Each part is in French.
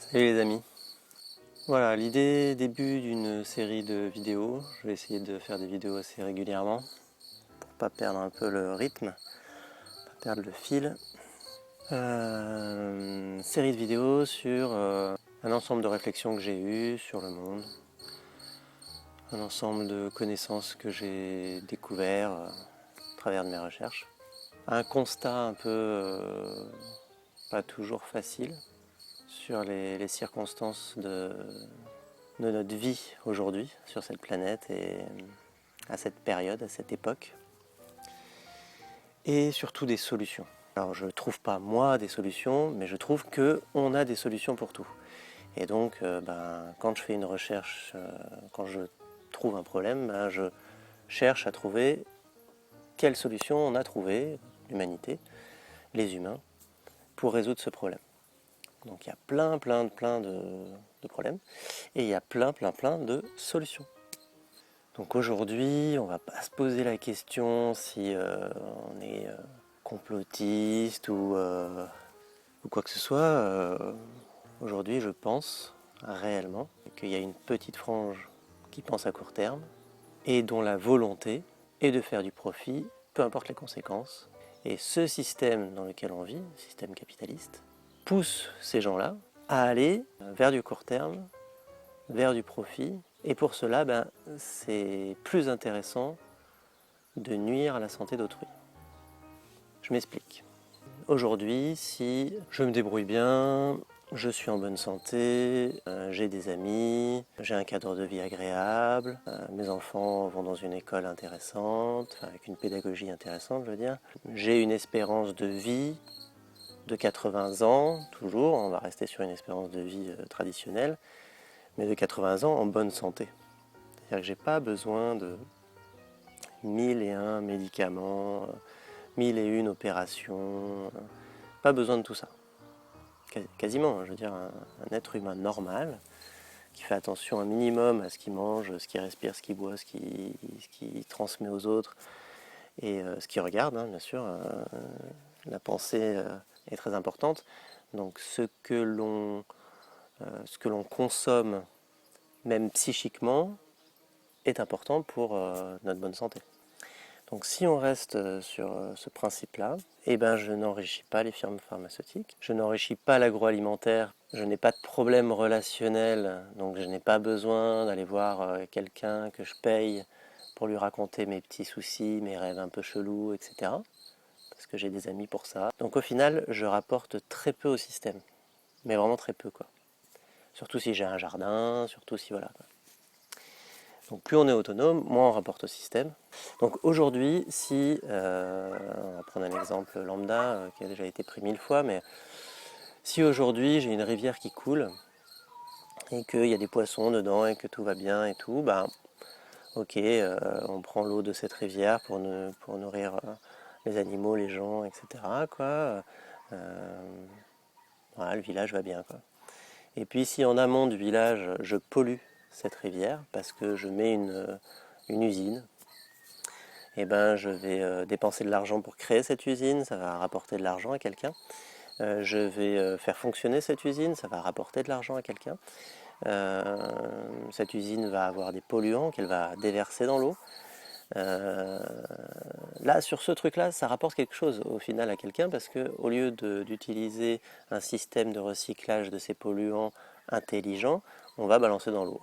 Salut les amis. Voilà, l'idée début d'une série de vidéos. Je vais essayer de faire des vidéos assez régulièrement pour pas perdre un peu le rythme, pas perdre le fil. Série de vidéos sur un ensemble de réflexions que j'ai eues sur le monde, un ensemble de connaissances que j'ai découvert à travers de mes recherches. Un constat un peu pas toujours facile sur les circonstances de notre vie aujourd'hui sur cette planète et à cette période, à cette époque, et surtout des solutions. Alors je ne trouve pas moi des solutions, mais je trouve qu'on a des solutions pour tout. Et donc quand je fais une recherche, quand je trouve un problème, je cherche à trouver quelle solution on a trouvé, l'humanité, les humains, pour résoudre ce problème. Donc il y a plein de problèmes et il y a plein de solutions. Donc aujourd'hui, on ne va pas se poser la question si on est complotiste ou quoi que ce soit. Aujourd'hui, je pense réellement qu'il y a une petite frange qui pense à court terme et dont la volonté est de faire du profit, peu importe les conséquences. Et ce système dans lequel on vit, le système capitaliste, pousse ces gens-là à aller vers du court terme, vers du profit. Et pour cela, c'est plus intéressant de nuire à la santé d'autrui. Je m'explique. Aujourd'hui, si je me débrouille bien, je suis en bonne santé, j'ai des amis, j'ai un cadre de vie agréable, mes enfants vont dans une école intéressante, avec une pédagogie intéressante, je veux dire. J'ai une espérance de vie de 80 ans, toujours, on va rester sur une espérance de vie traditionnelle, mais de 80 ans en bonne santé. C'est-à-dire que j'ai pas besoin de 1001 médicaments, 1001 opérations, pas besoin de tout ça. Quasiment, je veux dire, un être humain normal, qui fait attention un minimum à ce qu'il mange, ce qu'il respire, ce qu'il boit, ce qu'il transmet aux autres, et ce qu'il regarde, bien sûr. La pensée est très importante. Donc ce que l'on consomme, même psychiquement, est important pour notre bonne santé. Donc si on reste sur ce principe-là, je n'enrichis pas les firmes pharmaceutiques, je n'enrichis pas l'agroalimentaire, je n'ai pas de problème relationnel, donc je n'ai pas besoin d'aller voir quelqu'un que je paye pour lui raconter mes petits soucis, mes rêves un peu chelous, etc. Parce que j'ai des amis pour ça. Donc au final, je rapporte très peu au système, mais vraiment très peu, quoi. Surtout si j'ai un jardin, surtout si voilà, quoi. Donc plus on est autonome, moins on rapporte au système. Donc aujourd'hui, si, on va prendre un exemple lambda qui a déjà été pris 1000 fois, mais si aujourd'hui j'ai une rivière qui coule et qu'il y a des poissons dedans et que tout va bien et tout, ok, on prend l'eau de cette rivière pour nourrir les animaux, les gens, etc. Quoi. Voilà, le village va bien, quoi. Et puis si en amont du village, je pollue cette rivière parce que je mets une usine, je vais dépenser de l'argent pour créer cette usine, ça va rapporter de l'argent à quelqu'un. Je vais faire fonctionner cette usine, ça va rapporter de l'argent à quelqu'un. Cette usine va avoir des polluants qu'elle va déverser dans l'eau. Là, sur ce truc-là, ça rapporte quelque chose au final à quelqu'un parce qu'au lieu d'utiliser un système de recyclage de ces polluants intelligent, on va balancer dans l'eau.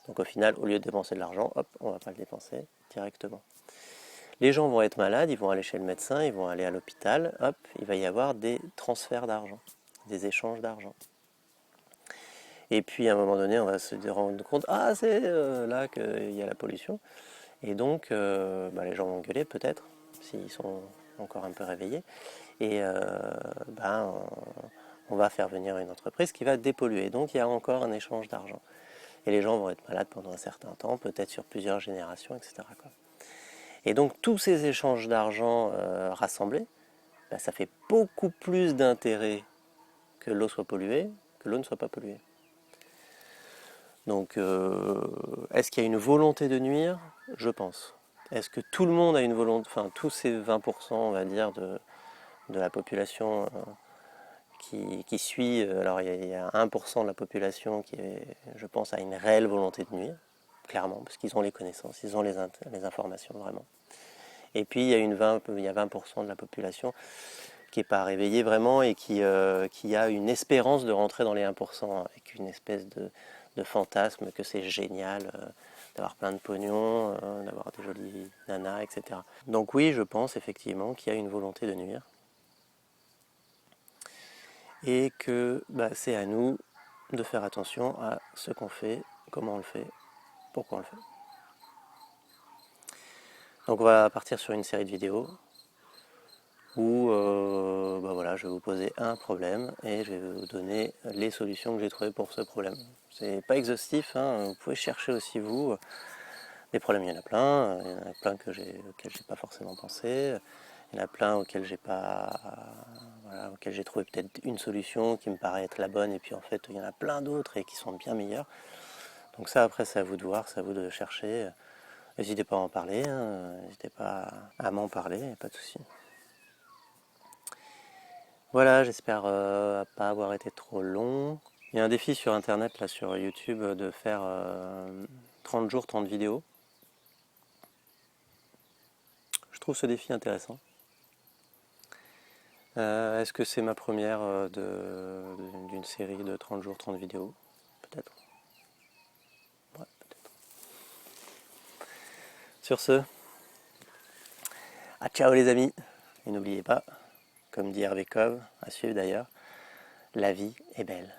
Donc au final, au lieu de dépenser de l'argent, hop, on va pas le dépenser directement. Les gens vont être malades, ils vont aller chez le médecin, ils vont aller à l'hôpital, hop, il va y avoir des transferts d'argent, des échanges d'argent. Et puis à un moment donné, on va se rendre compte, ah c'est là qu'il y a la pollution. Et donc les gens vont gueuler peut-être, s'ils sont encore un peu réveillés. Et on va faire venir une entreprise qui va dépolluer. Donc il y a encore un échange d'argent. Et les gens vont être malades pendant un certain temps, peut-être sur plusieurs générations, etc. quoi. Et donc tous ces échanges d'argent rassemblés, ça fait beaucoup plus d'intérêt que l'eau soit polluée que l'eau ne soit pas polluée. Donc est-ce qu'il y a une volonté de nuire? Je pense. Est-ce que tout le monde a une volonté, enfin tous ces 20% on va dire de la population qui suit, alors il y a 1% de la population qui, je pense, a une réelle volonté de nuire, clairement, parce qu'ils ont les connaissances, ils ont les informations vraiment. Et puis il y a 20% de la population qui n'est pas réveillée vraiment et qui a une espérance de rentrer dans les 1%, avec une espèce de fantasme que c'est génial d'avoir plein de pognon, d'avoir des jolies nanas, etc. Donc oui, je pense effectivement qu'il y a une volonté de nuire. Et que c'est à nous de faire attention à ce qu'on fait, comment on le fait, pourquoi on le fait. Donc on va partir sur une série de vidéos où voilà, je vais vous poser un problème et je vais vous donner les solutions que j'ai trouvées pour ce problème. C'est pas exhaustif, hein, vous pouvez chercher aussi vous. Des problèmes, il y en a plein. Il y en a plein auxquels j'ai pas forcément pensé. Il y en a plein auxquels auxquels j'ai trouvé peut-être une solution qui me paraît être la bonne, et puis en fait il y en a plein d'autres et qui sont bien meilleures. Donc ça, après, c'est à vous de voir, c'est à vous de chercher. N'hésitez pas à en parler, hein. N'hésitez pas à m'en parler, pas de souci. Voilà, j'espère pas avoir été trop long. Il y a un défi sur internet, là sur YouTube, de faire 30 jours, 30 vidéos. Je trouve ce défi intéressant. Est-ce que c'est ma première d'une série de 30 jours, 30 vidéos? Peut-être. Ouais, peut-être. Sur ce, à ciao les amis. Et n'oubliez pas, comme dit Hervé Cove, à suivre d'ailleurs, la vie est belle.